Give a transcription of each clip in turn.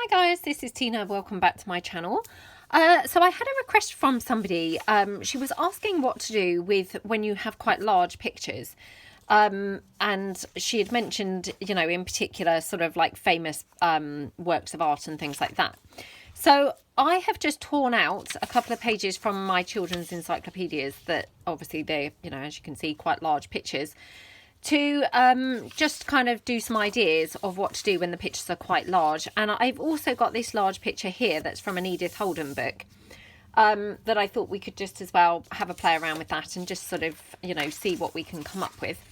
Hi guys, this is Tina. Welcome back to my channel. So I had a request from somebody. She was asking what to do with when you have quite large pictures. And she had mentioned, you know, in particular sort of like famous works of art and things like that. So I have just torn out a couple of pages from my children's encyclopedias that obviously they're, you know, as you can see, quite large pictures, to just kind of do some ideas of what to do when the pictures are quite large. And I've also got this large picture here that's from an Edith Holden book that I thought we could just as well have a play around with that and just sort of, you know, see what we can come up with.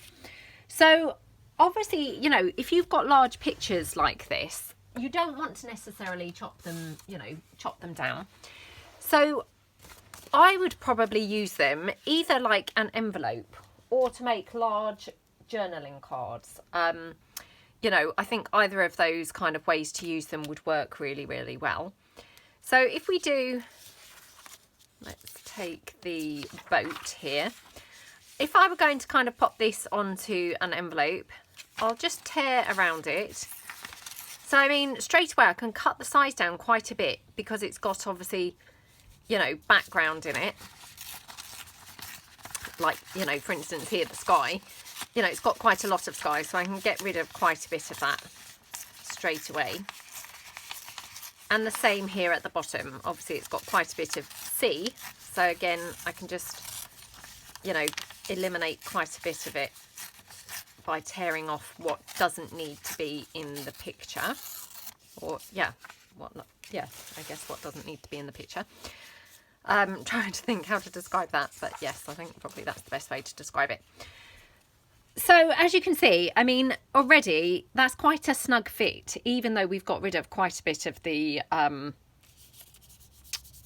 So obviously, you know, if you've got large pictures like this, you don't want to necessarily chop them, you know, chop them down. So I would probably use them either like an envelope or to make large journaling cards. You know, I think either of those kind of ways to use them would work really, really well. So if we do, let's take the boat here. If I were going to kind of pop this onto an envelope, I'll just tear around it. So, I mean, straight away I can cut the size down quite a bit because it's got obviously, you know, background in it. Like, you know, for instance here, the sky. You know, it's got quite a lot of sky, so I can get rid of quite a bit of that straight away. And the same here at the bottom. Obviously, it's got quite a bit of sea. So again, I can just, you know, eliminate quite a bit of it by tearing off what doesn't need to be in the picture. Or, yeah, what not, yeah, I guess what doesn't need to be in the picture. Trying to think how to describe that, but yes, I think probably that's the best way to describe it. So as you can see, I mean, already that's quite a snug fit, even though we've got rid of quite a bit of the,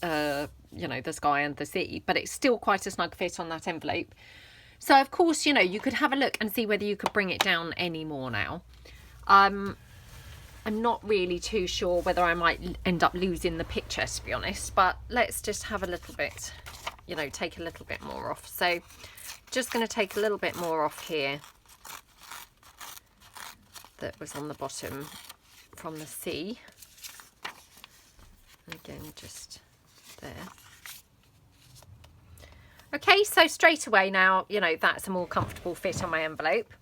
you know, the sky and the sea, but it's still quite a snug fit on that envelope. So of course, you know, you could have a look and see whether you could bring it down any more now. I'm not really too sure whether I might end up losing the picture, to be honest, but let's just have a little bit, you know, take a little bit more off. So just going to take a little bit more off here that was on the bottom from the sea. Again, just there. Okay, so straight away now, you know, that's a more comfortable fit on my envelope.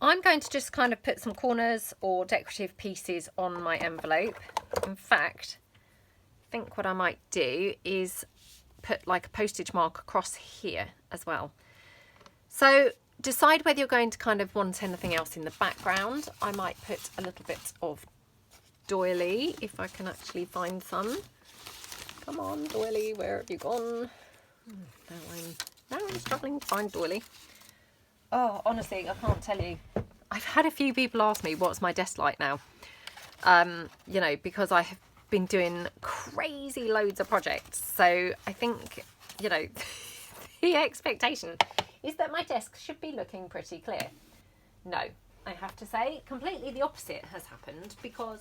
I'm going to just kind of put some corners or decorative pieces on my envelope. In fact, I think what I might do is put like a postage mark across here as well. So decide whether you're going to kind of want anything else in the background. I might put a little bit of doily, if I can actually find some. Come on, doily, where have you gone? Now I'm struggling to find doily. Oh, honestly, I can't tell you. I've had a few people ask me what's my desk like now. You know, because I have been doing crazy loads of projects. So I think, you know, the expectation is that my desk should be looking pretty clear. No, I have to say completely the opposite has happened because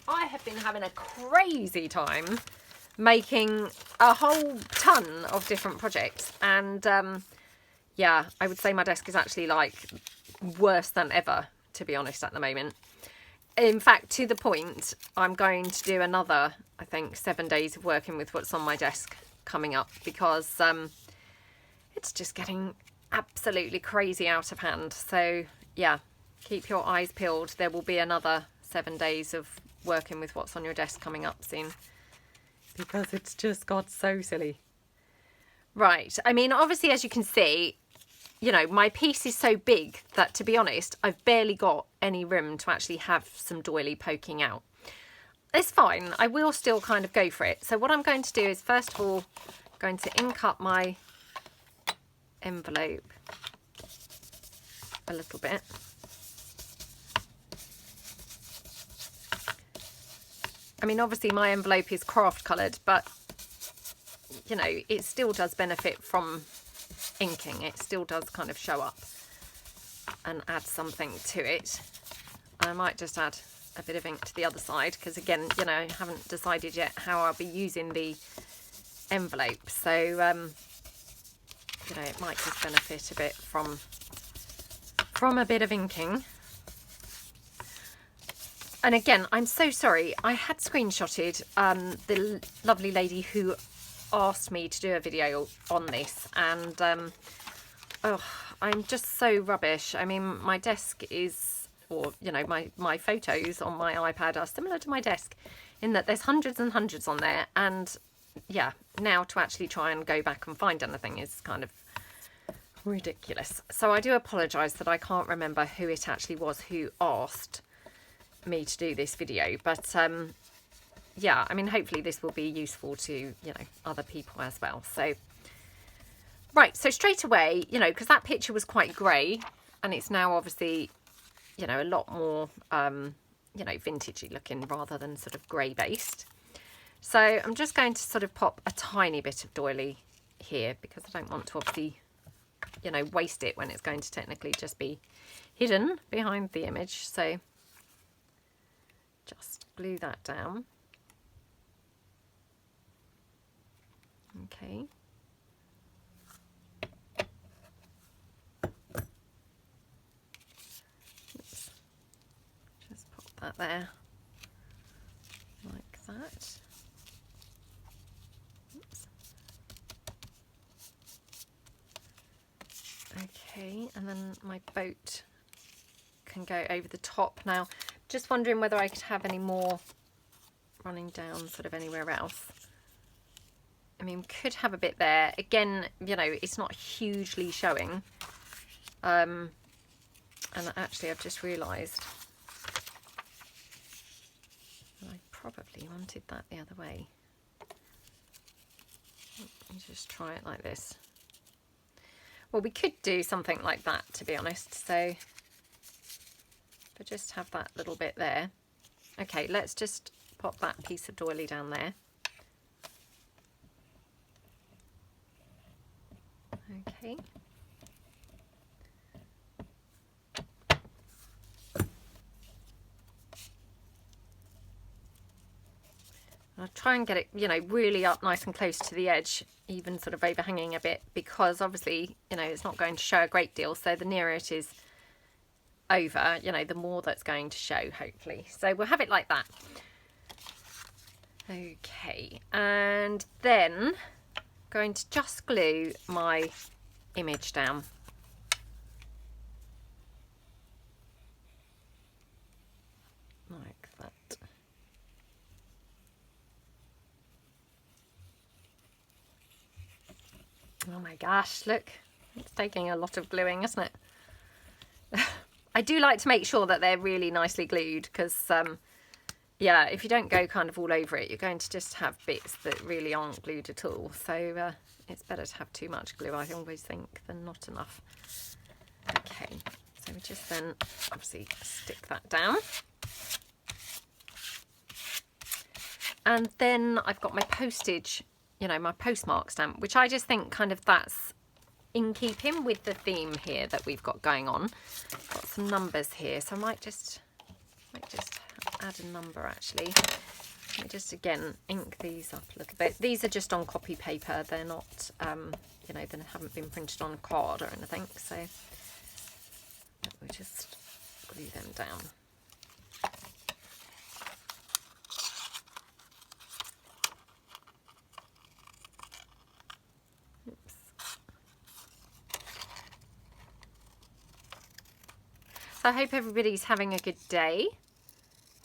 I have been having a crazy time making a whole ton of different projects. And yeah, I would say my desk is actually like worse than ever, to be honest, at the moment. In fact, to the point, I'm going to do another, I think, 7 days of working with what's on my desk coming up because it's just getting absolutely crazy out of hand. So yeah, keep your eyes peeled. There will be another 7 days of working with what's on your desk coming up soon because it's just got so silly. Right, I mean, obviously, as you can see, you know, my piece is so big that, to be honest, I've barely got any room to actually have some doily poking out. It's fine. I will still kind of go for it. So what I'm going to do is, first of all, I'm going to ink up my envelope a little bit. I mean, obviously, my envelope is craft coloured, but, you know, it still does benefit from inking. It still does kind of show up and add something to it. I might just add a bit of ink to the other side because, again, you know, I haven't decided yet how I'll be using the envelope. So, you know, it might just benefit a bit from a bit of inking. And again, I'm so sorry. I had screenshotted the lovely lady who asked me to do a video on this, and oh, I'm just so rubbish. I mean, my desk is, or you know, my photos on my iPad are similar to my desk in that there's hundreds and hundreds on there, and yeah, now to actually try and go back and find anything is kind of ridiculous. So I do apologise that I can't remember who it actually was who asked me to do this video, but yeah, I mean, hopefully this will be useful to, you know, other people as well. So right, so straight away, you know, because that picture was quite grey, and it's now obviously, you know, a lot more you know, vintagey looking rather than sort of grey based. So I'm just going to sort of pop a tiny bit of doily here, because I don't want to obviously, you know, waste it when it's going to technically just be hidden behind the image. So just glue that down. Okay. Oops. Just pop that there like that. Oops. Okay, and then my boat can go over the top. Now, just wondering whether I could have any more running down sort of anywhere else. I mean, could have a bit there. Again, you know, it's not hugely showing. And actually, I've just realised I probably wanted that the other way. Let me just try it like this. Well, we could do something like that, to be honest. So, but just have that little bit there. Okay, let's just pop that piece of doily down there. Okay. I'll try and get it, you know, really up nice and close to the edge, even sort of overhanging a bit, because obviously, you know, it's not going to show a great deal. So the nearer it is over, you know, the more that's going to show, hopefully. So we'll have it like that. Okay, and then going to just glue my image down. Like that. Oh my gosh, look, it's taking a lot of gluing, isn't it? I do like to make sure that they're really nicely glued, because yeah, if you don't go kind of all over it, you're going to just have bits that really aren't glued at all. So it's better to have too much glue, I always think, than not enough. Okay, so we just then obviously stick that down. And then I've got my postage, you know, my postmark stamp, which I just think kind of that's in keeping with the theme here that we've got going on. Got some numbers here, so I might just add a number actually. Let me just again ink these up a little bit. These are just on copy paper, they're not you know, they haven't been printed on a card or anything, so we just glue them down. Oops. So I hope everybody's having a good day.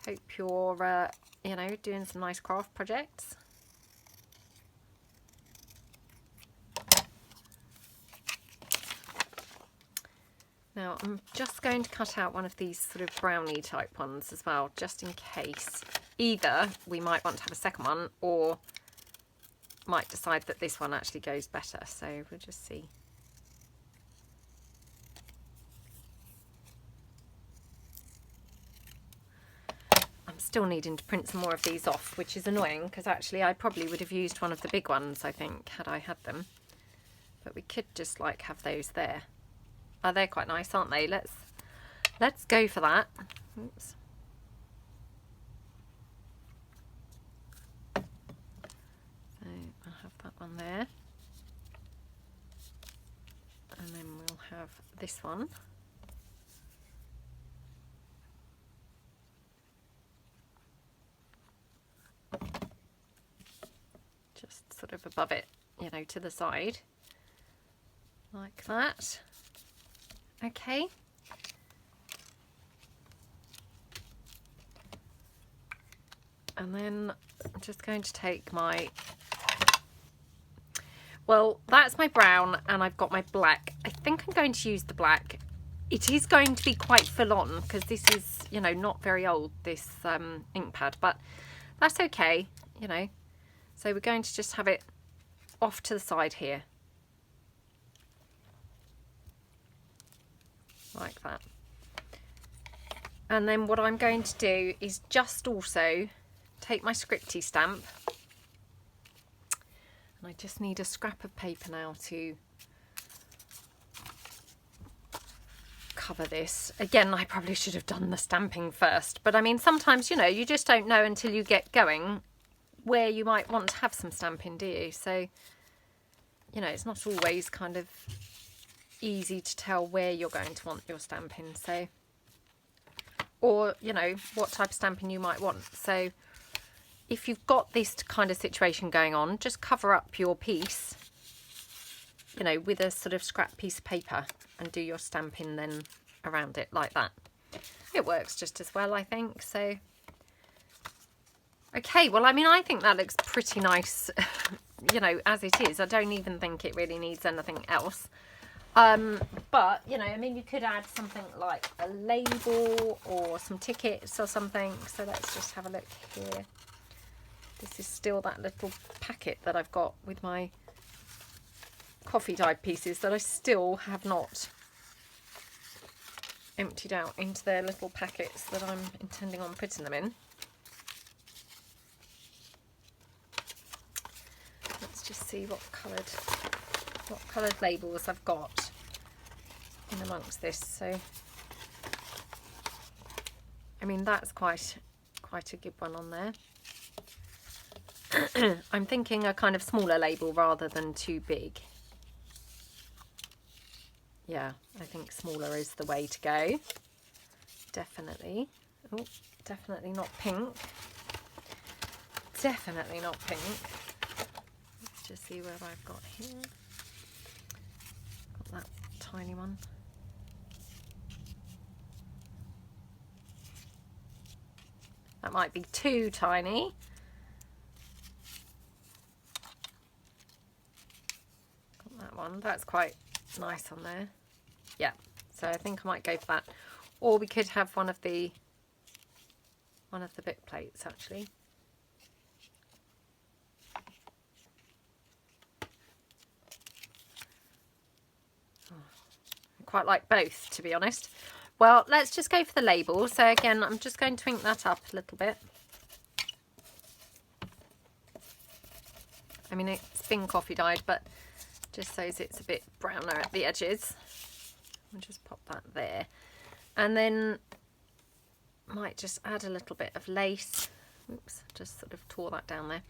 Hope you're, you know, doing some nice craft projects. Now I'm just going to cut out one of these sort of brownie type ones as well, just in case. Either we might want to have a second one, or might decide that this one actually goes better. So we'll just see. Still needing to print some more of these off, which is annoying, because actually I probably would have used one of the big ones, I think, had I had them. But we could just like have those there. Oh, they're quite nice, aren't they? Let's go for that. Oops. So I'll have that one there. And then we'll have this one. sort of above it, you know, to the side, like that. Okay. And then I'm just going to take my, well, that's my brown and I've got my black. I think I'm going to use the black. It is going to be quite full on because this is, you know, not very old, this ink pad, but that's okay, you know. So we're going to just have it off to the side here. Like that. And then what I'm going to do is just also take my scripty stamp. And I just need a scrap of paper now to cover this. Again, I probably should have done the stamping first, but I mean, sometimes, you know, you just don't know until you get going where you might want to have some stamping, do you? So, you know, it's not always kind of easy to tell where you're going to want your stamping. So, or, you know, what type of stamping you might want. So if you've got this kind of situation going on, just cover up your piece, you know, with a sort of scrap piece of paper and do your stamping then around it like that. It works just as well, I think. So, okay, well, I mean, I think that looks pretty nice, you know, as it is. I don't even think it really needs anything else. But, you know, I mean, you could add something like a label or some tickets or something. So let's just have a look here. This is still that little packet that I've got with my coffee dyed pieces that I still have not emptied out into their little packets that I'm intending on putting them in. Let's just see what coloured labels I've got in amongst this. So I mean, that's quite a good one on there. I'm thinking a kind of smaller label rather than too big. Yeah, I think smaller is the way to go. Definitely. Oh, definitely not pink. Definitely not pink. Let's just see where I've got here. Got that tiny one. That might be too tiny. Got that one. That's quite nice on there. Yeah, so I think I might go for that. Or we could have one of the book plates actually. Oh, I quite like both, to be honest. Well, let's just go for the label. So again, I'm just going to ink that up a little bit. I mean, it's been coffee dyed, but just so it's a bit browner at the edges. I'll just pop that there. And then might just add a little bit of lace. Oops, just sort of tore that down there.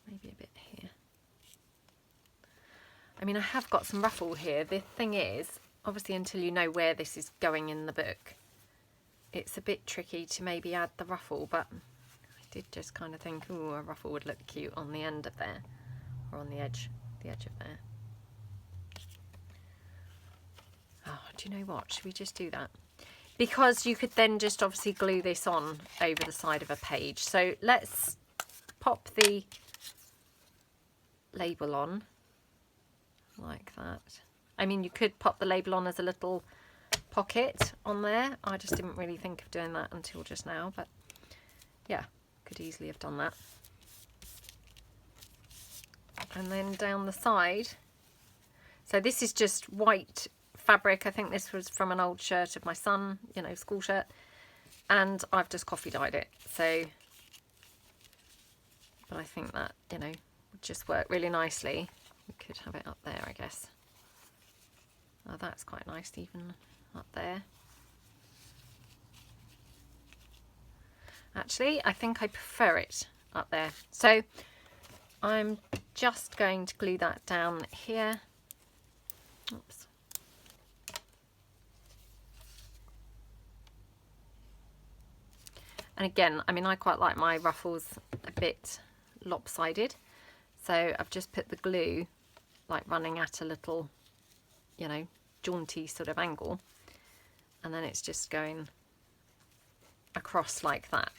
Maybe a bit here. I mean, I have got some ruffle here. The thing is, obviously, until you know where this is going in the book, it's a bit tricky to maybe add the ruffle, but I did just kind of think, ooh, a ruffle would look cute on the end of there, or on the edge of there. Oh, do you know what? Should we just do that? Because you could then just obviously glue this on over the side of a page. So let's pop the label on like that. I mean, you could pop the label on as a little pocket on there. I just didn't really think of doing that until just now, but yeah, could easily have done that. And then down the side, so this is just white fabric. I think this was from an old shirt of my son, you know, school shirt, and I've just coffee dyed it. So, but I think that, you know, would just work really nicely. We could have it up there, I guess. Oh, that's quite nice, even up there. Actually, I think I prefer it up there. So I'm just going to glue that down here. Oops. And again, I mean, I quite like my ruffles a bit lopsided. So I've just put the glue like running at a little, you know, jaunty sort of angle. And then it's just going across like that.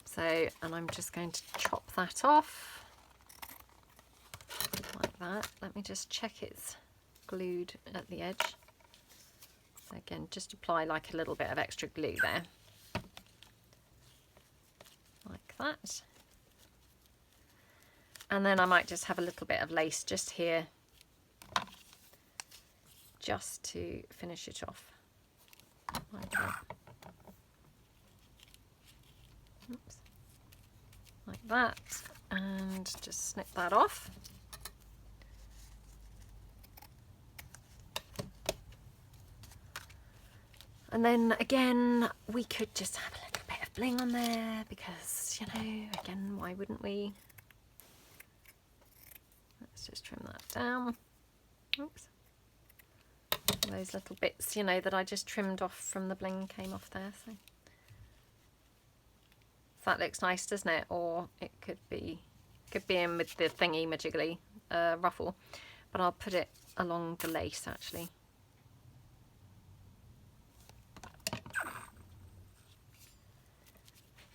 So, and I'm just going to chop that off like that. Let me just check it's glued at the edge. So again, just apply like a little bit of extra glue there. Like that. And then I might just have a little bit of lace just here, just to finish it off. Like that. Oops. Like that. And just snip that off. And then again, we could just have a little bit of bling on there because, you know, again, why wouldn't we? Let's just trim that down. Oops. Those little bits, you know, that I just trimmed off from the bling came off there. So that looks nice, doesn't it? Or it could be in with the thingy majiggly ruffle, but I'll put it along the lace actually.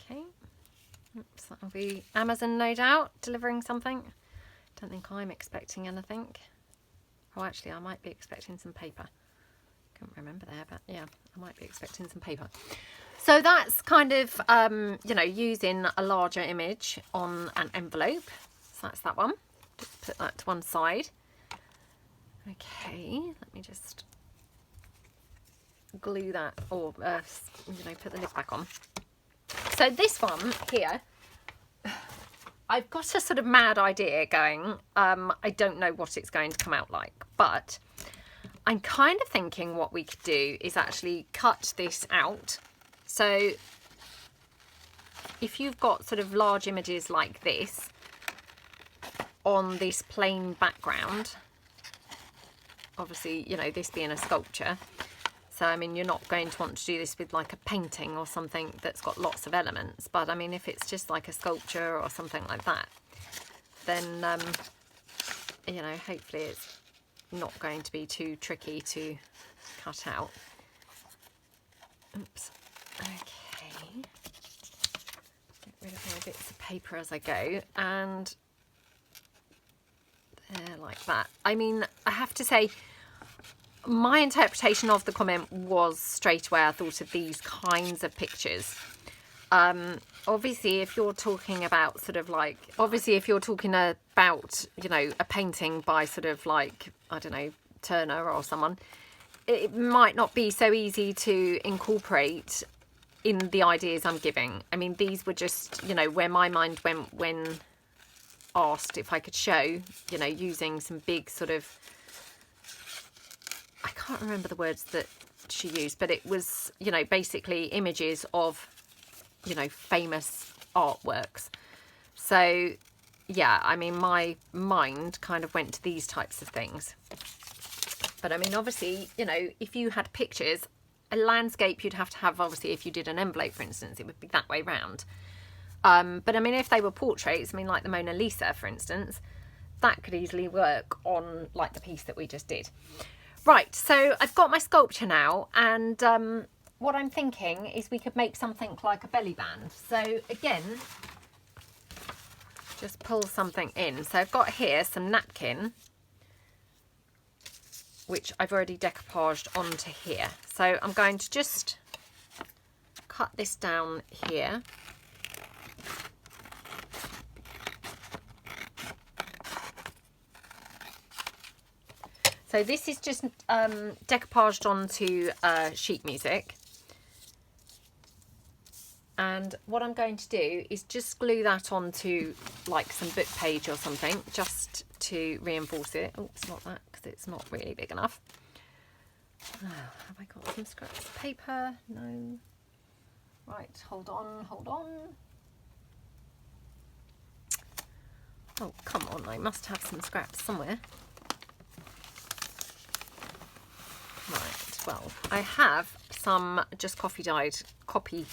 Okay. Oops, that'll be Amazon, no doubt, delivering something. Don't think I'm expecting anything. Oh, actually, I might be expecting some paper. Can't remember there, but yeah, I might be expecting some paper. So that's kind of, you know, using a larger image on an envelope. So that's that one. Just put that to one side. Okay, let me just glue that, or, you know, put the lid back on. So this one here, I've got a sort of mad idea going. I don't know what it's going to come out like, but I'm kind of thinking what we could do is actually cut this out. So if you've got sort of large images like this on this plain background, obviously, you know, this being a sculpture, so I mean, you're not going to want to do this with like a painting or something that's got lots of elements, but I mean, if it's just like a sculpture or something like that, then you know, hopefully it's not going to be too tricky to cut out. Oops. Okay, get rid of my bits of paper as I go, and there, like that. I mean, I have to say, my interpretation of the comment was straight away I thought of these kinds of pictures. Obviously, if you're talking about sort of like, obviously if you're talking about, you know, a painting by sort of like, I don't know, Turner or someone, it might not be so easy to incorporate in the ideas I'm giving. I mean, these were just, you know, where my mind went when asked if I could show, you know, using some big sort of, I can't remember the words that she used, but it was, you know, basically images of, you know, famous artworks. So yeah, I mean, my mind kind of went to these types of things. But I mean, obviously, you know, if you had pictures, a landscape you'd have to have, obviously, if you did an envelope, for instance, it would be that way round. But I mean, if they were portraits, I mean, like the Mona Lisa, for instance, that could easily work on like the piece that we just did. Right, so I've got my sculpture now, and what I'm thinking is we could make something like a belly band. So again, just pull something in. So I've got here some napkin, which I've already decoupaged onto here. So I'm going to just cut this down here. So this is just decoupaged onto sheet music. And what I'm going to do is just glue that onto like some book page or something, just to reinforce it. Oh, it's not that, because it's not really big enough. Oh, have I got some scraps of paper? No. Right, hold on, hold on. Oh, come on, I must have some scraps somewhere. Right. as well. I have some just coffee dyed copy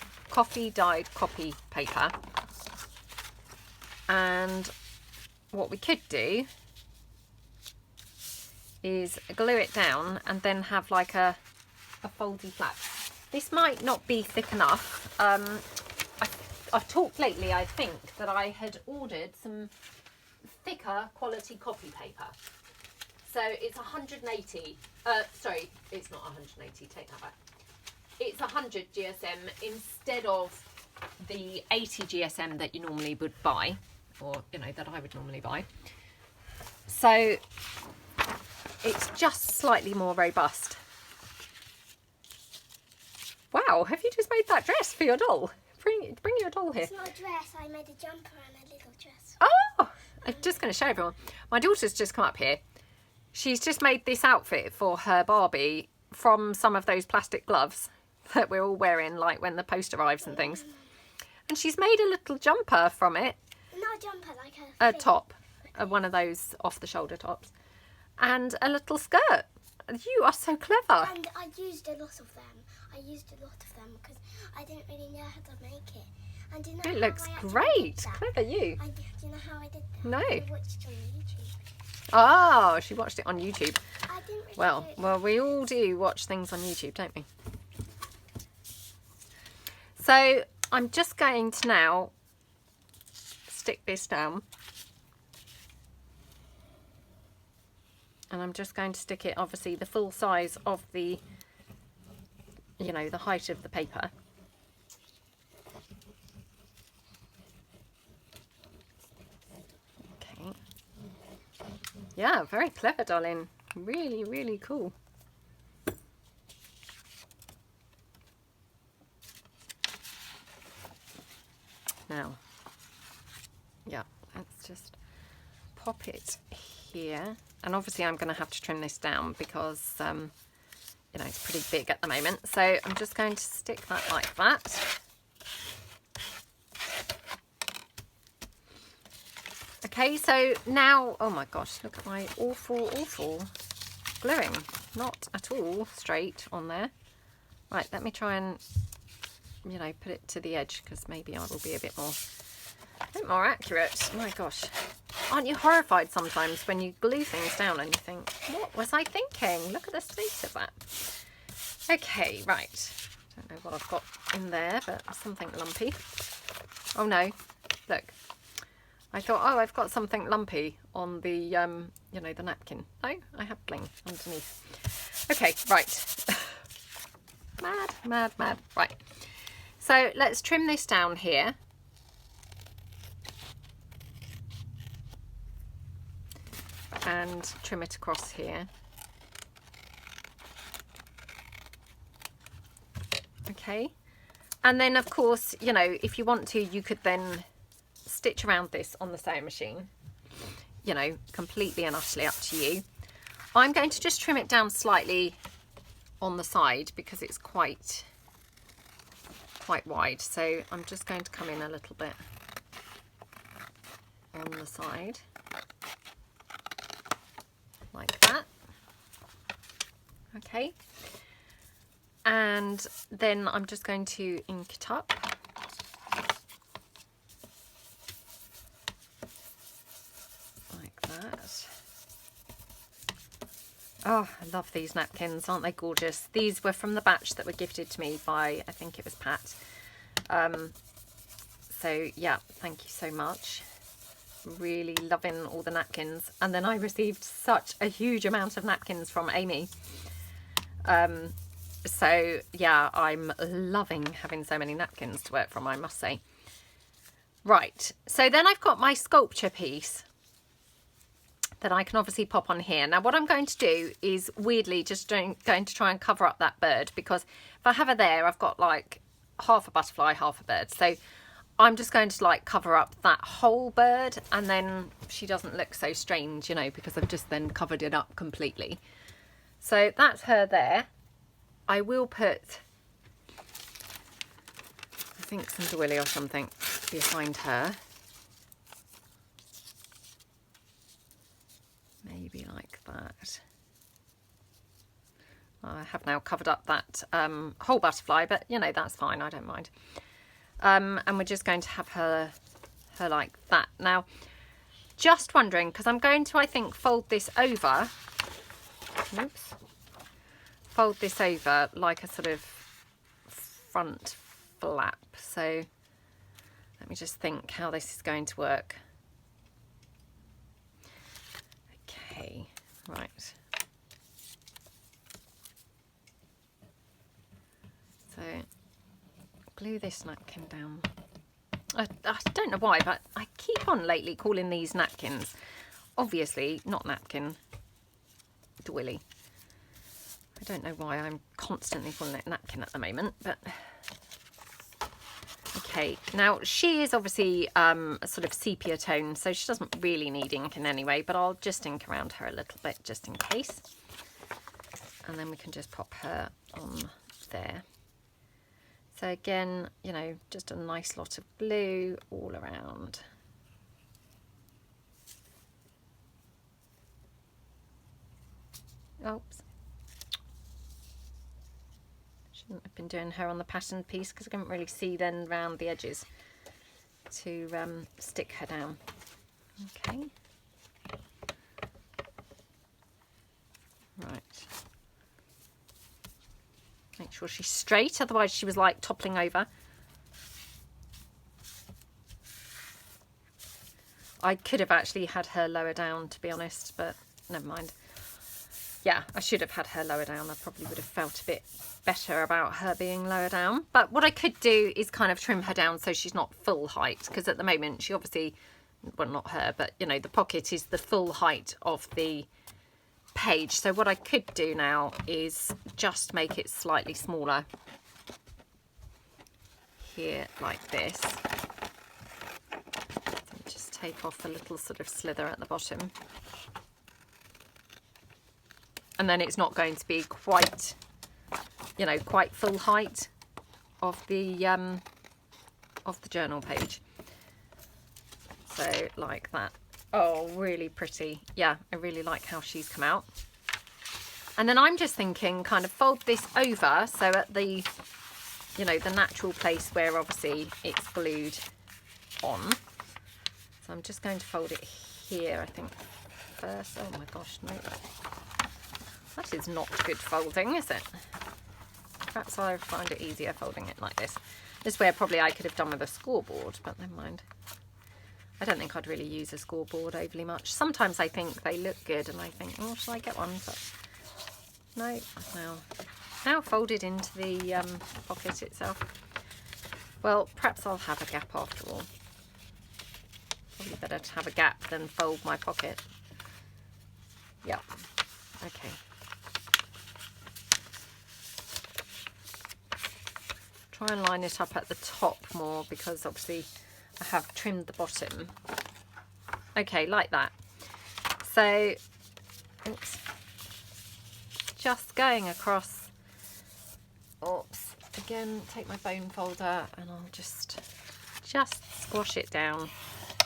paper, and what we could do is glue it down and then have like a foldy flap. This might not be thick enough. I've talked lately, I think, that I had ordered some thicker quality copy paper. So it's 180, sorry, it's not 180, take that back. It's 100 GSM instead of the 80 GSM that you normally would buy, or, you know, that I would normally buy. So it's just slightly more robust. Wow, have you just made that dress for your doll? Bring your doll here. It's not a dress, I made a jumper and a little dress. Oh, I'm just going to show everyone. My daughter's just come up here. She's just made this outfit for her Barbie from some of those plastic gloves that we're all wearing, like when the post arrives and things. And she's made a little jumper from it. Not a jumper, like a top, one of those off-the-shoulder tops, and a little skirt. You are so clever. And I used a lot of them. Because I didn't really know how to make it. And do you know It looks great. Clever you. Do you know how I did that? No. I watched it on YouTube. Oh, she watched it on YouTube. I didn't really Well, we all do watch things on YouTube, don't we? So I'm just going to now stick this down. And I'm just going to stick it, obviously, the full size of the, you know, the height of the paper. Okay. Yeah, very clever, darling. Really, really cool. Now, yeah, let's just pop it here. And obviously I'm going to have to trim this down because, you know, it's pretty big at the moment. So I'm just going to stick that like that. Okay, so now, oh my gosh, look at my awful gluing. Not at all straight on there. Right, let me try and, you know, put it to the edge because maybe I will be a bit more accurate. My gosh. Aren't you horrified sometimes when you glue things down and you think, what was I thinking? Look at the state of that. Okay, right. Don't know what I've got in there, but something lumpy. Oh no, look. I thought, oh, I've got something lumpy on the, you know, the napkin. No, I have bling underneath. Okay, right. Mad. Right. So let's trim this down here. And trim it across here. Okay. And then, of course, you know, if you want to, you could then stitch around this on the sewing machine. You know, completely and utterly up to you. I'm going to just trim it down slightly on the side because it's quite wide. So I'm just going to come in a little bit on the side. Like that. Okay. And then I'm just going to ink it up. Like that. Oh, I love these napkins. Aren't they gorgeous? These were from the batch that were gifted to me by, I think it was Pat. So yeah, thank you so much. Really loving all the napkins. And then I received such a huge amount of napkins from Amy. So yeah, I'm loving having so many napkins to work from, I must say. Right, so then I've got my sculpture piece that I can obviously pop on here. Now what I'm going to do is weirdly just going to try and cover up that bird, because if I have her there, I've got like half a butterfly, half a bird. So I'm just going to like cover up that whole bird, and then she doesn't look so strange, you know, because I've just then covered it up completely. So that's her there. I will put, I think, some doily or something behind her. Maybe like that. I have now covered up that whole butterfly, but you know, that's fine, I don't mind. And we're just going to have her like that. Now, just wondering, because I'm going to, I think, fold this over. Oops. Fold this over like a sort of front flap. So let me just think how this is going to work. Okay, right. So glue this napkin down. I don't know why, but I keep on lately calling these napkins, obviously not napkin, doily. I don't know why I'm constantly calling it napkin at the moment, but okay. Now she is obviously a sort of sepia tone, so she doesn't really need ink in any way, but I'll just ink around her a little bit just in case. And then we can just pop her on there. So again, you know, just a nice lot of glue all around. Oops. Shouldn't have been doing her on the patterned piece because I couldn't really see then round the edges to stick her down. Okay. Right. Make sure she's straight, otherwise she was like toppling over. I could have actually had her lower down, to be honest, but never mind. Yeah, I should have had her lower down. I probably would have felt a bit better about her being lower down. But what I could do is kind of trim her down so she's not full height, because at the moment she obviously, well, not her, but you know, the pocket is the full height of the page. So what I could do now is just make it slightly smaller here like this. Just take off a little sort of slither at the bottom, and then it's not going to be quite, you know, quite full height of the journal page. So like that. Oh, really pretty. Yeah, I really like how she's come out. And then I'm just thinking kind of fold this over, so at the, you know, the natural place where obviously it's glued on. So I'm just going to fold it here, I think, first. Oh my gosh, no. That is not good folding, is it? Perhaps I find it easier folding it like this. This way probably I could have done with a scoreboard, but never mind. I don't think I'd really use a scoreboard overly much. Sometimes I think they look good and I think, oh, shall I get one? But no, now folded into the pocket itself. Well, perhaps I'll have a gap after all. Probably better to have a gap than fold my pocket. Yep. Okay. Try and line it up at the top more, because obviously I have trimmed the bottom. Okay, like that. So, oops, just going across. Oops, again, take my bone folder and I'll just squash it down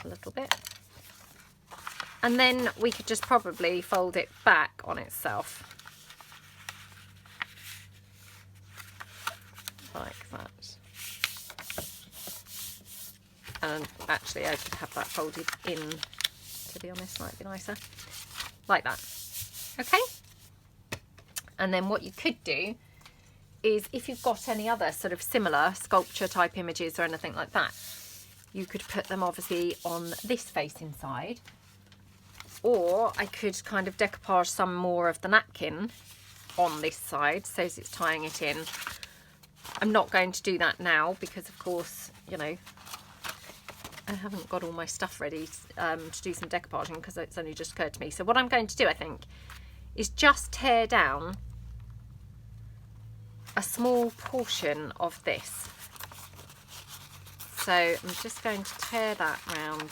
a little bit. And then we could just probably fold it back on itself. Like that. And actually I could have that folded in, to be honest, might be nicer. Like that. Okay? And then what you could do is, if you've got any other sort of similar sculpture type images or anything like that, you could put them obviously on this facing side. Or I could kind of decoupage some more of the napkin on this side so as it's tying it in. I'm not going to do that now because, of course, you know, I haven't got all my stuff ready to do some decoupaging because it's only just occurred to me. So what I'm going to do, I think, is just tear down a small portion of this. So I'm just going to tear that round.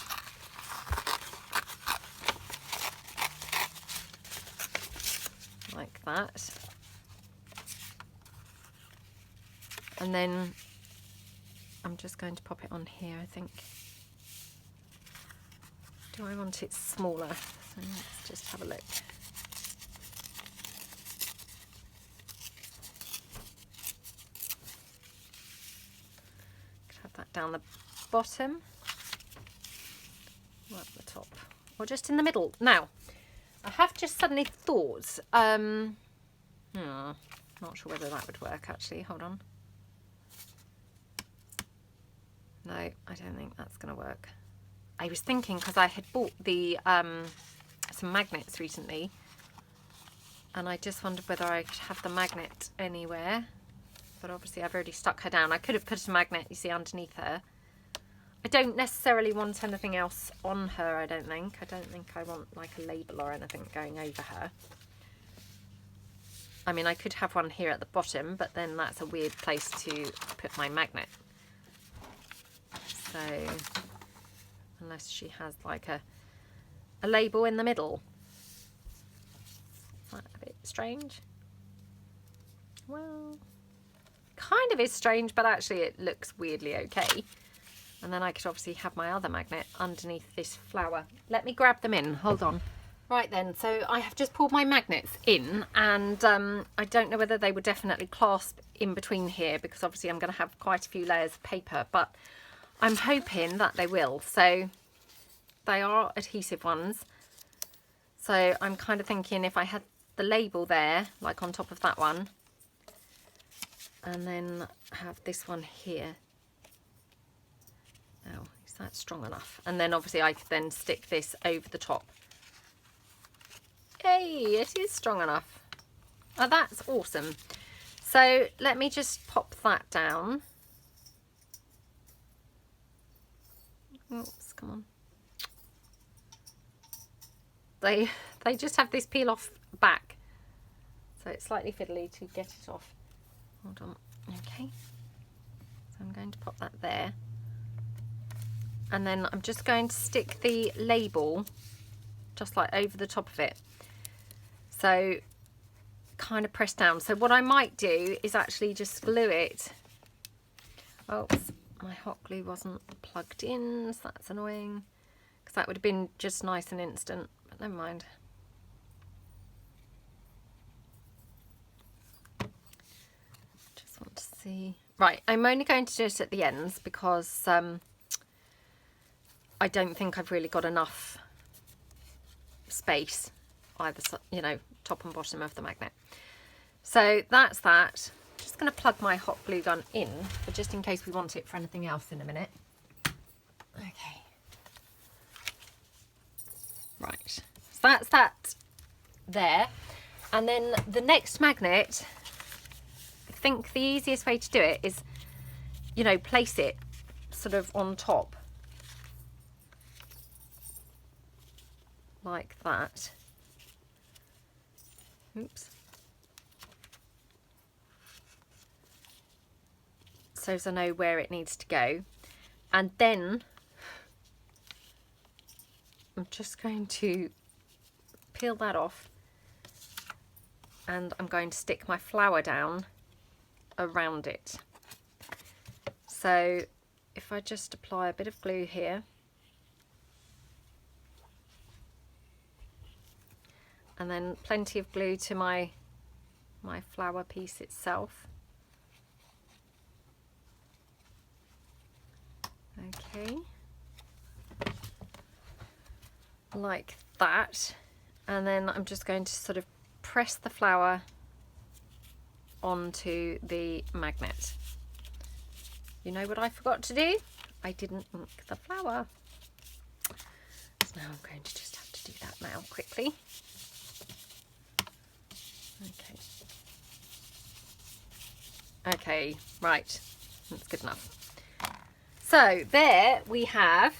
Like that. And then I'm just going to pop it on here, I think. Do I want it smaller? So let's just have a look. that down the bottom, or at the top, or just in the middle. Now, I have just suddenly thought, not sure whether that would work actually, hold on. No, I don't think that's going to work. I was thinking, because I had bought the some magnets recently, and I just wondered whether I could have the magnet anywhere, but obviously I've already stuck her down. I could have put a magnet, you see, underneath her. I don't necessarily want anything else on her, I don't think. I don't think I want like a label or anything going over her. I mean, I could have one here at the bottom, but then that's a weird place to put my magnet. So, unless she has like a label in the middle. Is that a bit strange? Well, kind of is strange, but actually it looks weirdly okay. And then I could obviously have my other magnet underneath this flower. Let me grab them in, hold on. Right then, so I have just pulled my magnets in, and I don't know whether they will definitely clasp in between here, because obviously I'm going to have quite a few layers of paper, but I'm hoping that they will. So they are adhesive ones. So I'm kind of thinking if I had the label there, like on top of that one, and then have this one here. Oh, is that strong enough? And then obviously I could then stick this over the top. Hey, it is strong enough. Oh, that's awesome. So let me just pop that down. Oops, come on. They just have this peel off back, so it's slightly fiddly to get it off. Hold on. Okay. So I'm going to pop that there. And then I'm just going to stick the label just like over the top of it. So kind of press down. So what I might do is actually just glue it. Oops, my hot glue wasn't plugged in, so that's annoying, because that would have been just nice and instant, but never mind. Just want to see. Right, I'm only going to do it at the ends because I don't think I've really got enough space either, you know, top and bottom of the magnet. So that's that. Just going to plug my hot glue gun in, but just in case we want it for anything else in a minute. Okay. Right. So that's that there. And then the next magnet, I think the easiest way to do it is, you know, place it sort of on top. Like that. Oops. So as I know where it needs to go. And then I'm just going to peel that off, and I'm going to stick my flower down around it. So if I just apply a bit of glue here, and then plenty of glue to my flower piece itself. Okay, like that, and then I'm just going to sort of press the flower onto the magnet. You know what I forgot to do? I didn't ink the flower. So now I'm going to just have to do that now quickly. Okay, right, that's good enough. So there we have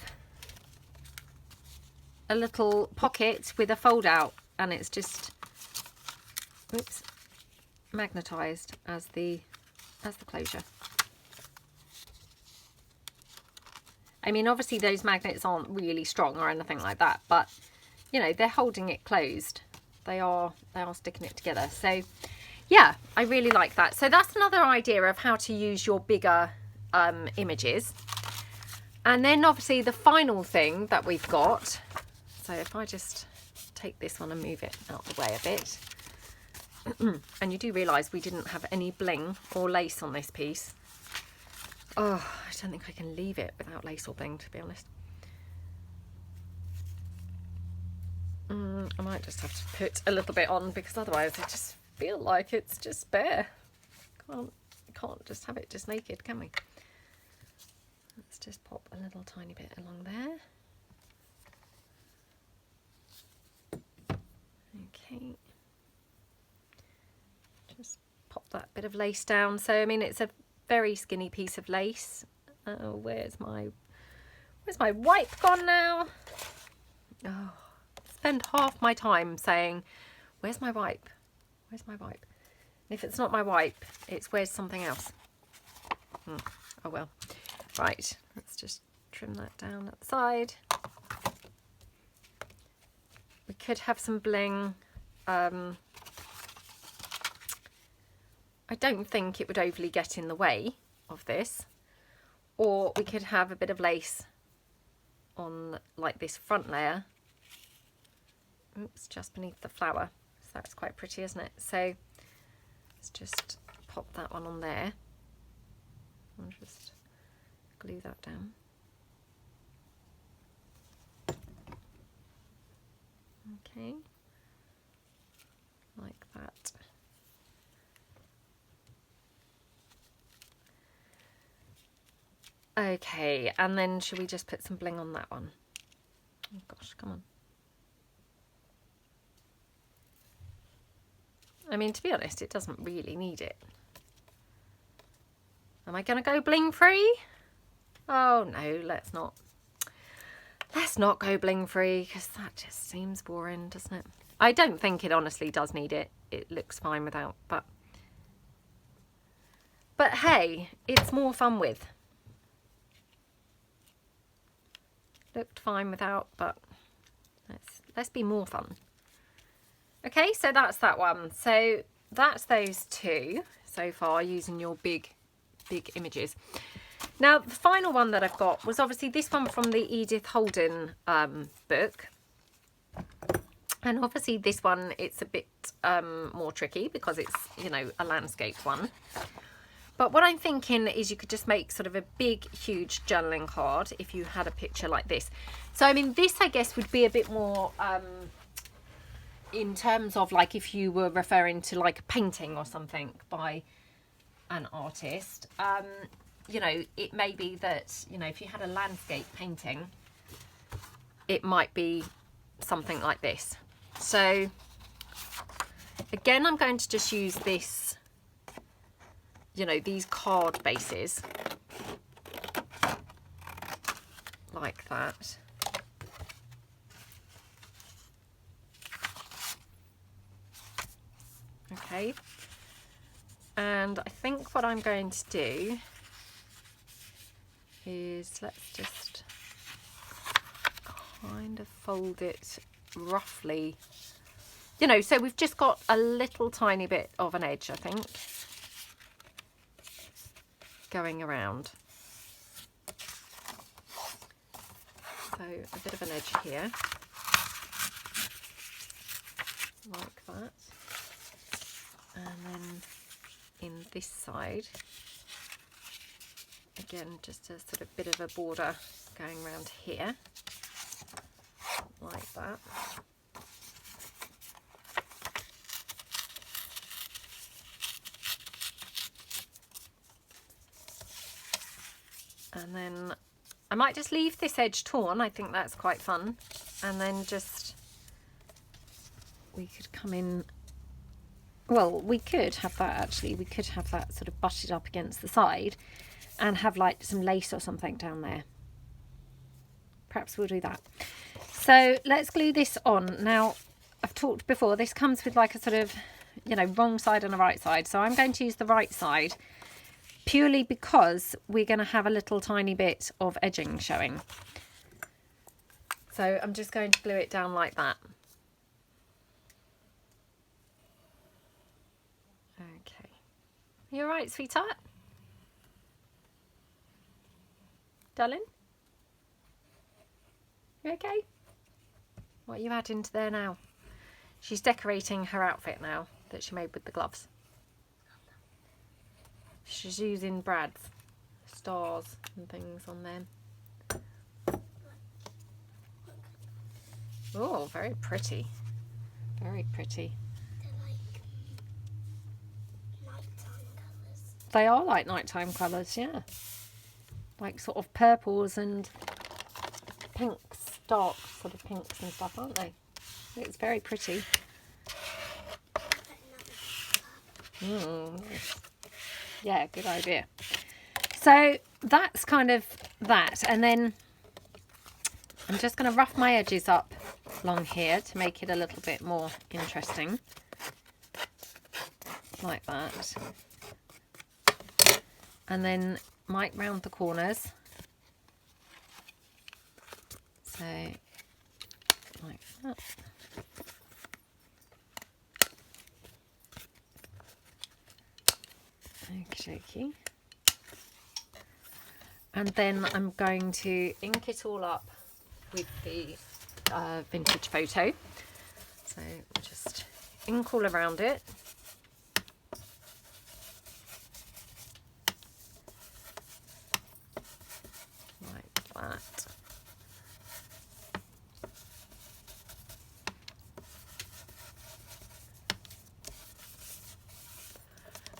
a little pocket with a fold out, and it's just, oops, magnetized as the closure. I mean, obviously those magnets aren't really strong or anything like that, but you know, they're holding it closed. They are sticking it together. So yeah, I really like that. So that's another idea of how to use your bigger images. And then obviously the final thing that we've got, so if I just take this one and move it out the way a bit, and you do realise we didn't have any bling or lace on this piece. Oh, I don't think I can leave it without lace or bling, to be honest. I might just have to put a little bit on, because otherwise I just feel like it's just bare. Can't just have it just naked, can we? Let's just pop a little tiny bit along there. Okay. Just pop that bit of lace down. So, I mean, it's a very skinny piece of lace. Where's my wipe gone now? Oh, spend half my time saying, where's my wipe? Where's my wipe? And if it's not my wipe, it's where's something else. Oh well. Right, let's just trim that down at the side. We could have some bling. I don't think it would overly get in the way of this. Or we could have a bit of lace on like this front layer. Oops, just beneath the flower. So that's quite pretty, isn't it? So let's just pop that one on there. I'll just glue that down. Okay, like that. Okay, and then should we just put some bling on that one? Oh gosh, come on. I mean, to be honest, it doesn't really need it. Am I going to go bling free? Oh no, let's not. Let's not go bling free, because that just seems boring, doesn't it? I don't think it honestly does need it. It looks fine without, but hey, it's more fun with. Looked fine without, but let's be more fun. Okay, so that's that one. So that's those two so far, using your big images. Now, the final one that I've got was obviously this one from the Edith Holden book. And obviously this one, it's a bit more tricky because it's, you know, a landscape one. But what I'm thinking is you could just make sort of a big, huge journaling card if you had a picture like this. So, I mean, this, I guess, would be a bit more in terms of like if you were referring to like a painting or something by an artist. You know, it may be that, you know, if you had a landscape painting, it might be something like this. So, again, I'm going to just use this, you know, these card bases like that. Okay. And I think what I'm going to do is let's just kind of fold it roughly, you know, so we've just got a little tiny bit of an edge, I think, going around. So a bit of an edge here, like that. And then in this side, again, just a sort of bit of a border going around here, like that. And then I might just leave this edge torn. I think that's quite fun. And then just, we could come in, well, we could have that actually. We could have that sort of butted up against the side and have like some lace or something down there. Perhaps we'll do that. So let's glue this on. Now, I've talked before, this comes with like a sort of, you know, wrong side and a right side. So I'm going to use the right side purely because we're going to have a little tiny bit of edging showing. So I'm just going to glue it down like that. Okay. You all right, sweetheart? Darling? You okay? What are you adding to there now? She's decorating her outfit now that she made with the gloves. She's using Brad's. stars and things on them. Oh, very pretty. Very pretty. They're like nighttime colours. They are like nighttime colours, yeah. Like sort of purples and pinks, dark sort of pinks and stuff, aren't they? It's very pretty. Nice. Yeah, good idea. So that's kind of that. And then I'm just going to rough my edges up along here to make it a little bit more interesting. Like that. And then might round the corners. So, like that. Okie dokie. And then I'm going to ink it all up with the vintage photo. So just ink all around it. Like that.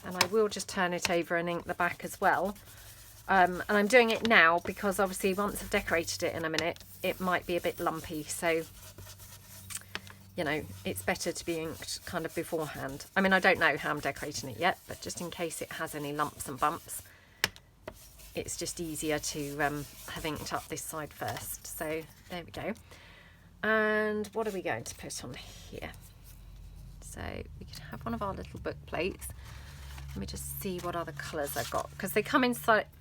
And I will just turn it over and ink the back as well. And I'm doing it now because obviously once I've decorated it in a minute, it might be a bit lumpy. So, you know, it's better to be inked kind of beforehand. I mean, I don't know how I'm decorating it yet, but just in case it has any lumps and bumps, it's just easier to have inked up this side first. So there we go. And what are we going to put on here? So we could have one of our little book plates. Let me just see what other colours I've got, because they come in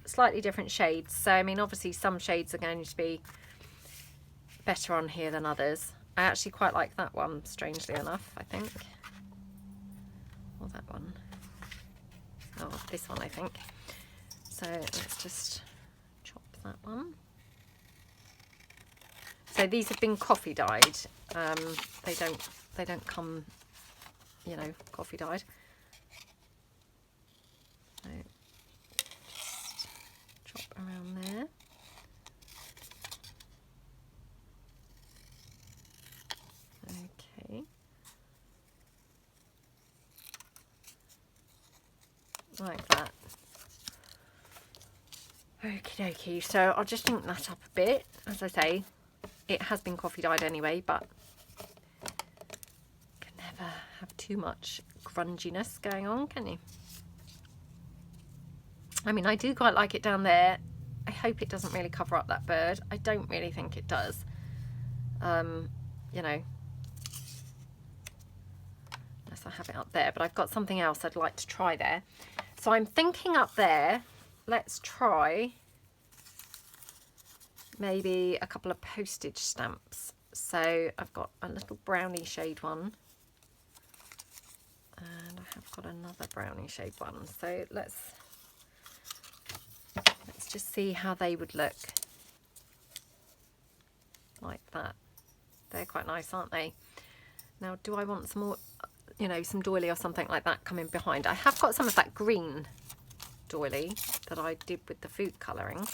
slightly different shades. So, I mean, obviously some shades are going to be better on here than others. I actually quite like that one, strangely enough, I think. Or that one. Oh, this one, I think. So let's just chop that one. So these have been coffee dyed. They don't come, you know, coffee dyed. So just chop around there. Okay. Like that. Okie dokie. So I'll just ink that up a bit. As I say, it has been coffee dyed anyway, but can never have too much grunginess going on, can you? I mean, I do quite like it down there. I hope it doesn't really cover up that bird. I don't really think it does. You know, unless I have it up there. But I've got something else I'd like to try there. So I'm thinking up there, let's try maybe a couple of postage stamps. So I've got a little brownie shade one. And I have got another brownie shade one. So let's just see how they would look. Like that. They're quite nice, aren't they? Now, do I want some more, you know, some doily or something like that coming behind? I have got some of that green doily that I did with the food colouring.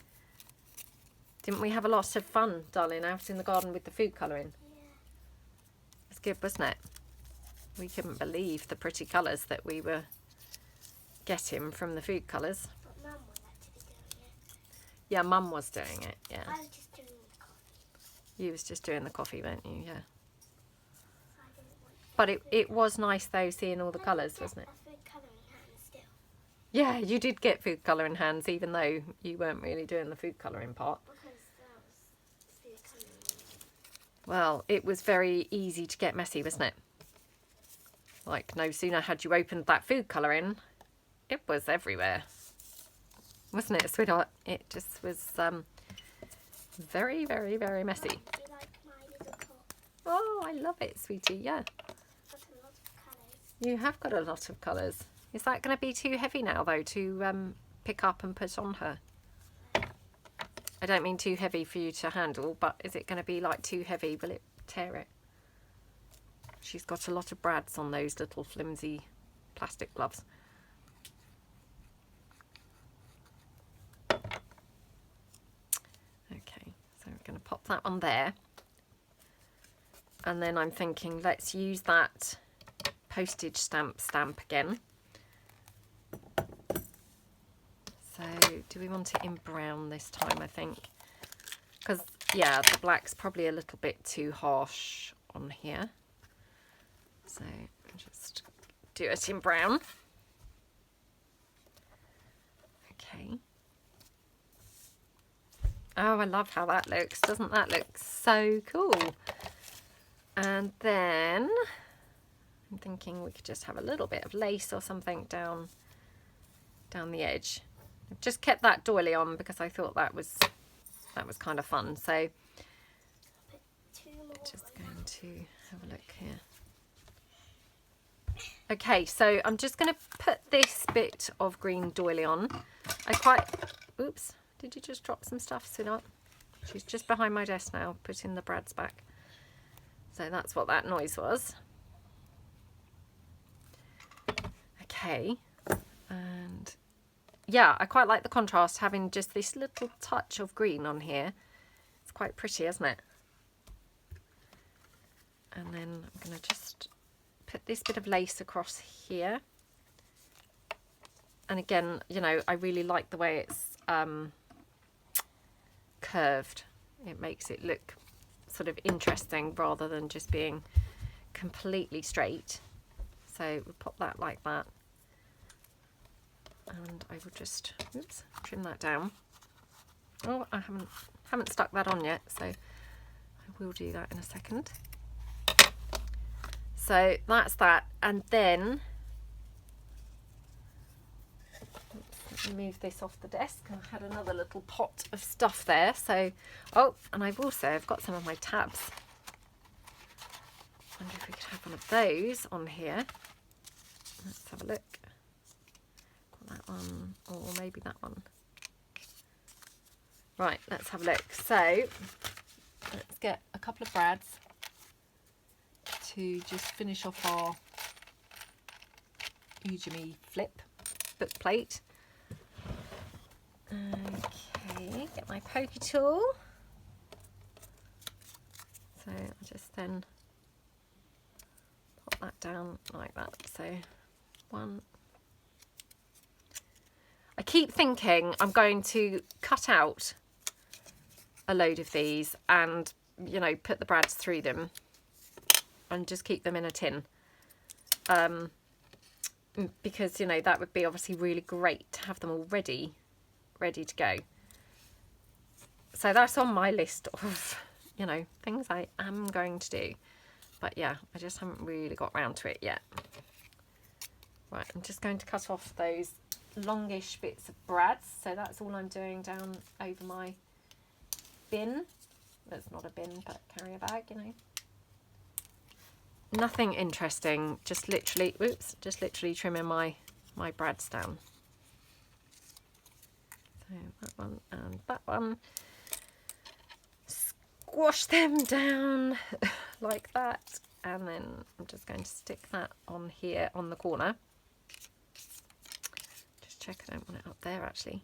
Didn't we have a lot of fun, darling, out in the garden with the food colouring? Yeah. It's good, wasn't it? We couldn't believe the pretty colours that we were getting from the food colours. But Mum was actually doing it. Yeah, Mum was doing it, yeah. I was just doing the coffee. You was just doing the coffee, weren't you? Yeah. So I didn't want to But it was nice, though, seeing all the colours, wasn't it? a food colouring hand still. Yeah, you did get food colouring hands, even though you weren't really doing the food colouring part. Because that was food colouring. Well, it was very easy to get messy, wasn't it? Like, no sooner had you opened that food colouring, it was everywhere. Wasn't it, sweetheart? It just was very, very, very messy. Do you like my little pot? Oh, I love it, sweetie, yeah. Got a lot of colours. You have got a lot of colours. Is that going to be too heavy now, though, to pick up and put on her? I don't mean too heavy for you to handle, but is it going to be, like, too heavy? Will it tear it? She's got a lot of brads on those little flimsy plastic gloves. that on there. And then I'm thinking, let's use that postage stamp again. So do we want it in brown this time, I think? Because, yeah, the black's probably a little bit too harsh on here. So just do it in brown. Okay. Oh, I love how that looks. Doesn't that look so cool? And then I'm thinking we could just have a little bit of lace or something down the edge. I've just kept that doily on because I thought that was kind of fun. So just going to have a look here. Okay, so I'm just going to put this bit of green doily on. Oops, did you just drop some stuff, sweetheart? She's just behind my desk now, putting the brads back. So that's what that noise was. Okay, and yeah, I quite like the contrast, having just this little touch of green on here. It's quite pretty, isn't it? And then I'm going to just put this bit of lace across here. And again, you know, I really like the way it's curved. It makes it look sort of interesting rather than just being completely straight. So we'll pop that like that. And I will just, oops, trim that down. Oh, I haven't stuck that on yet, so I will do that in a second. So that's that, and then let me move this off the desk. I had another little pot of stuff there. So, oh, and I've got some of my tabs. I wonder if we could have one of those on here. Let's have a look. Got that one, or maybe that one. Right, let's have a look. So let's get a couple of brads to just finish off our Ujimi flip book plate. Okay, get my pokey tool. So I just then pop that down like that. So one. I keep thinking I'm going to cut out a load of these and, you know, put the brads through them and just keep them in a tin. Because, you know, that would be obviously really great to have them all ready to go. So that's on my list of, you know, things I am going to do. But yeah, I just haven't really got round to it yet. Right, I'm just going to cut off those longish bits of brads. So that's all I'm doing down over my bin. That's not a bin, but carrier bag, you know. Nothing interesting, just literally, oops, just literally trimming my brads down. So that one and that one. Squash them down like that. And then I'm just going to stick that on here on the corner. Just check I don't want it up there actually.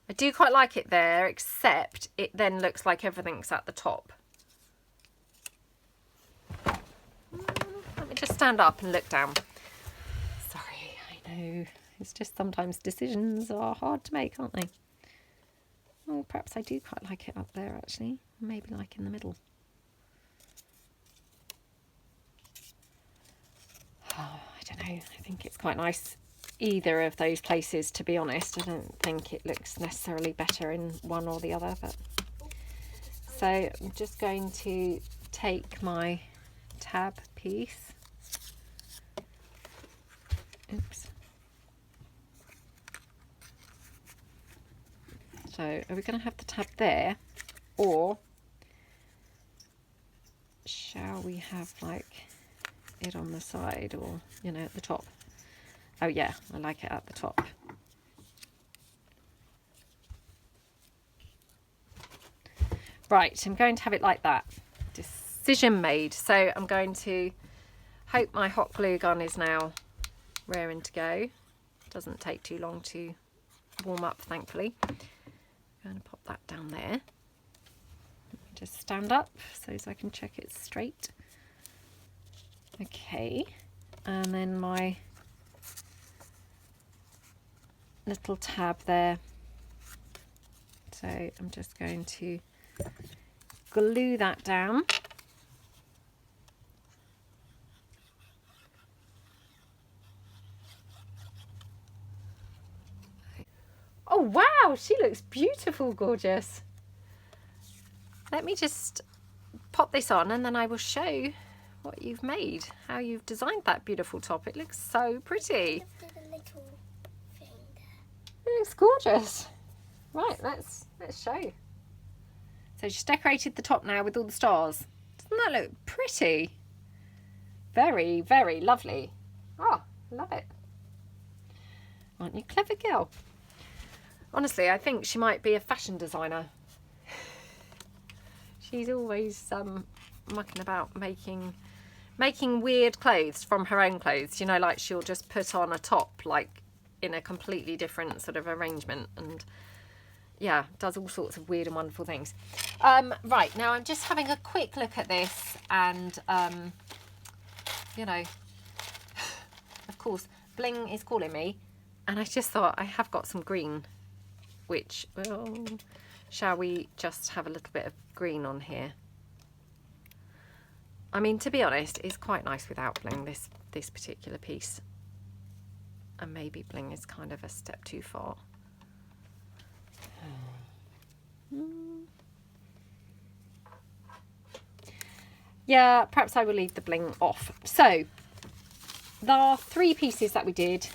I do quite like it there, except it then looks like everything's at the top. Let me just stand up and look down. Sorry, I know. It's just sometimes decisions are hard to make, aren't they? Oh, perhaps I do quite like it up there actually. Maybe like in the middle. Oh, I don't know. I think it's quite nice either of those places, to be honest. I don't think it looks necessarily better in one or the other. But so I'm just going to take my tab piece. Oops. So are we going to have the tab there, or shall we have like it on the side, or, you know, at the top? Oh yeah, I like it at the top. Right, I'm going to have it like that. Decision made. So I'm going to hope my hot glue gun is now raring to go. Doesn't take too long to warm up, thankfully. I'm going to pop that down there. just stand up so I can check it's straight. Okay, and then my little tab there. So I'm just going to glue that down. Oh wow, she looks beautiful, gorgeous. Let me just pop this on and then I will show what you've made, how you've designed that beautiful top. It looks so pretty. Just did a little thing there. It looks gorgeous. Right, let's show. So she's decorated the top now with all the stars. Doesn't that look pretty? Very, very lovely. Oh, love it. Aren't you a clever girl? Honestly, I think she might be a fashion designer. She's always mucking about making weird clothes from her own clothes. You know, like she'll just put on a top like in a completely different sort of arrangement, and yeah, does all sorts of weird and wonderful things. Right, now I'm just having a quick look at this, and you know, of course, bling is calling me, and I just thought I have got some green, which, well, shall we just have a little bit of green on here? I mean, to be honest, it's quite nice without bling, this particular piece. And maybe bling is kind of a step too far. Yeah, perhaps I will leave the bling off. So, there are 3 pieces that we did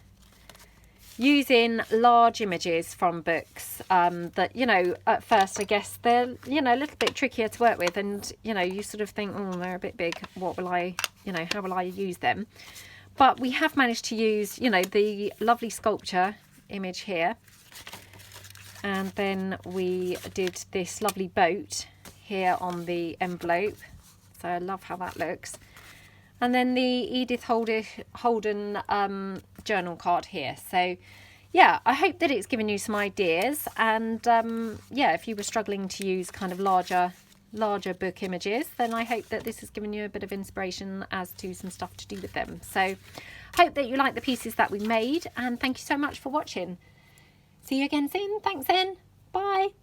using large images from books that, you know, at first I guess they're, you know, a little bit trickier to work with, and, you know, you sort of think, oh, they're a bit big, what will I, you know, how will I use them? But we have managed to use, you know, the lovely sculpture image here, and then we did this lovely boat here on the envelope, so I love how that looks. And then the Edith Holden journal card here. So yeah, I hope that it's given you some ideas, and yeah, if you were struggling to use kind of larger book images, then I hope that this has given you a bit of inspiration as to some stuff to do with them. So hope that you like the pieces that we made, and thank you so much for watching. See you again soon. Thanks then. Bye.